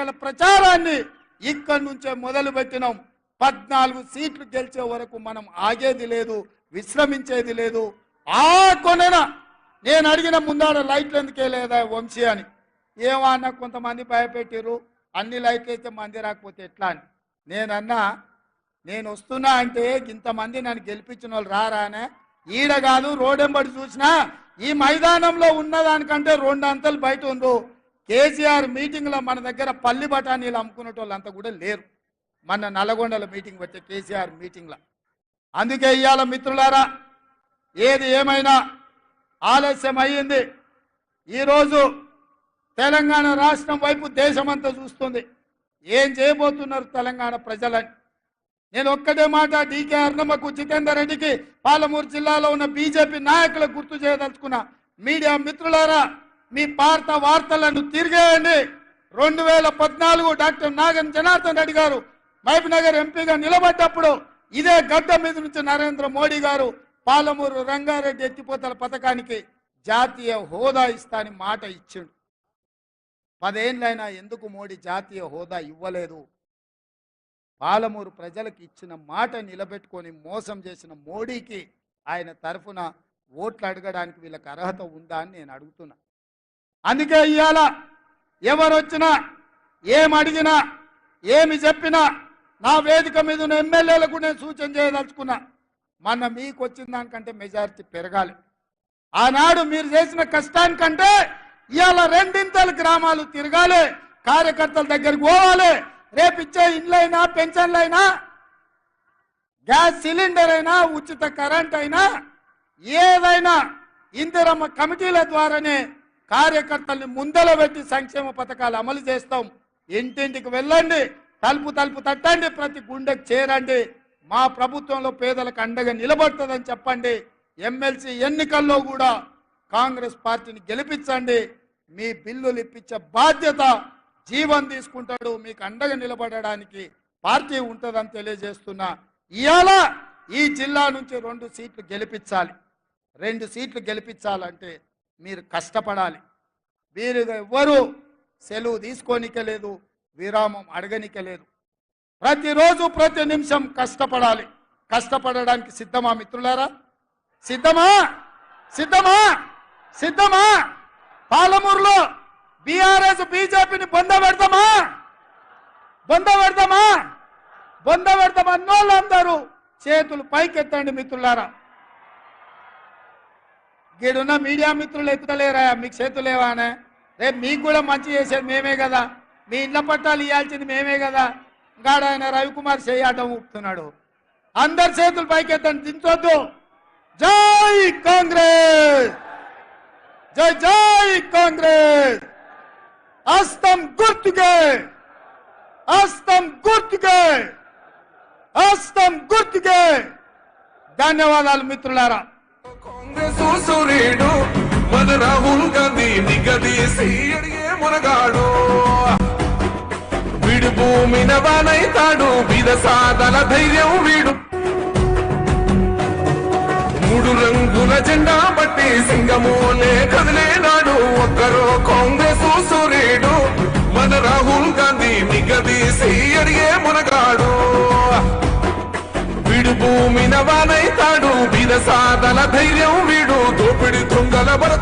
ఎన్నికల ప్రచారాన్ని ఇక్కడి నుంచే మొదలు పెట్టినాం. 14 సీట్లు గెలిచే వరకు మనం ఆగేది లేదు, విశ్రమించేది లేదు. ఆ కొనన నేను అడిగిన ముందాడ లైట్లు ఎందుకే లేదా వంశీ అని, ఏమన్నా కొంతమంది భయపెట్టారు, అన్ని లైట్లు అయితే మంది రాకపోతే ఎట్లా అని. నేనన్నా నేను వస్తున్నా అంటే ఇంతమంది నన్ను గెలిపించిన వాళ్ళు రారానే, ఈడ కాదు రోడెంబడి చూసినా ఈ మైదానంలో ఉన్నదానికంటే 2 అంతలు బయట ఉందో. కేసీఆర్ మీటింగ్లో మన దగ్గర పల్లి బఠానీలు అమ్ముకునే వాళ్ళంతా కూడా లేరు, మన నల్గొండల మీటింగ్ పెట్టే కేసీఆర్ మీటింగ్లో. అందుకే ఇవాళ మిత్రులారా, ఏది ఏమైనా ఆలస్యం అయ్యింది. ఈరోజు తెలంగాణ రాష్ట్రం వైపు దేశమంతా చూస్తుంది, ఏం చేయబోతున్నారు తెలంగాణ ప్రజలని. నేను ఒక్కటే మాట డీకే అర్ణమ్మకు, జితేందర్ రెడ్డికి, పాలమూరు జిల్లాలో ఉన్న బీజేపీ నాయకులకు గుర్తు చేయదలుచుకున్నా. మీడియా మిత్రులారా, మీ పార్త వార్తలను తిరిగేయండి. 2014 డాక్టర్ నాగన్ జనార్దన్ రెడ్డి గారు మహబూబ్నగర్ ఎంపీగా నిలబడ్డప్పుడు ఇదే గడ్డ మీద నుంచి నరేంద్ర మోడీ గారు పాలమూరు రంగారెడ్డి ఎత్తిపోతల పథకానికి జాతీయ హోదా ఇస్తాని మాట ఇచ్చిండు. 10 ఏళ్ళైనా ఎందుకు మోడీ జాతీయ హోదా ఇవ్వలేదు? పాలమూరు ప్రజలకు ఇచ్చిన మాట నిలబెట్టుకొని మోసం చేసిన మోడీకి ఆయన తరఫున ఓట్లు అడగడానికి వీళ్ళకి అర్హత ఉందా అని నేను అడుగుతున్నా. అందుకే ఇవాళ ఎవరు వచ్చినా, ఏం అడిగినా, ఏమి చెప్పినా నా వేదిక మీద ఉన్న ఎమ్మెల్యేలకు నేను సూచన చేయదలుచుకున్నా. మొన్న మీకు వచ్చిన దానికంటే మెజారిటీ పెరగాలి. ఆనాడు మీరు చేసిన కష్టానికంటే ఇవాళ 2 గ్రామాలు తిరగాలి, కార్యకర్తల దగ్గరికి పోవాలి. రేపు ఇచ్చే ఇండ్లైనా, పెన్షన్లైనా, గ్యాస్ సిలిండర్ అయినా, ఉచిత కరెంట్ అయినా, ఏదైనా ఇందిరమ్మ కమిటీల ద్వారానే కార్యకర్తల్ని ముందల పెట్టి సంక్షేమ పథకాలు అమలు చేస్తాం. ఇంటింటికి వెళ్ళండి, తలుపు తలుపు తట్టండి, ప్రతి గుండెకు చేరండి. మా ప్రభుత్వంలో పేదలకు అండగా నిలబడుతుందని చెప్పండి. ఎమ్మెల్సీ ఎన్నికల్లో కూడా కాంగ్రెస్ పార్టీని గెలిపించండి. మీ బిల్లులు ఇప్పించే బాధ్యత జీవన్ తీసుకుంటాడు. మీకు అండగా నిలబడడానికి పార్టీ ఉంటుందని తెలియజేస్తున్నా. ఇవాళ ఈ జిల్లా నుంచి 2 సీట్లు గెలిపించాలి. 2 సీట్లు గెలిపించాలంటే మీరు కష్టపడాలి. మీరు ఎవ్వరూ సెలవు తీసుకోనికే లేదు, విరామం అడగనికే లేదు. ప్రతిరోజు ప్రతి నిమిషం కష్టపడాలి. కష్టపడడానికి సిద్ధమా మిత్రులారా? సిద్ధమా? సిద్ధమా? సిద్ధమా? పాలమూరులో బీఆర్ఎస్ బీజేపీని బొంద పెడతామా? బొంద పెడతామా? బొంద పెడతామా? అన్నోళ్ళందరూ చేతులు పైకెత్తండి మిత్రులారా. గీడున్న మీడియా మిత్రులు ఎత్తుతలేరా? మీకు చేతులు లేవానే? రేపు మీకు కూడా మంచి చేసేది మేమే కదా, మీ ఇళ్ల పట్టాలు ఇవ్వాల్సింది మేమే కదా. గాడ ఆయన రవికుమార్ చేయటం ఊపుతున్నాడు. అందరు చేతులు పైకెత్తండి, దించొద్దు. జై కాంగ్రెస్, జై జై కాంగ్రెస్. హస్తం గుర్తుకే, హస్తం గుర్తుకే, హస్తం గుర్తుకే. ధన్యవాదాలు మిత్రులారా. కాంగ్రెస్ సూర్యుడు మన రాహుల్ గాంధీ నిగదీసి అడిగే మునగాడు, వీడు భూమిన వానైతాడు, బీద సాదల ధైర్యం వీడు. 3 రంగుల జెండా బట్టి సింగమోలే కదిలేనాడు. ఒక్కరో కాంగ్రెస్ సూర్యుడు మన రాహుల్ గాంధీ నిగదీసి అడిగే మునగాడు, వీడు భూమిన వానైతాడు, బీద సాదల ధైర్యం వీడు. దోపిడి దొంగల భరతం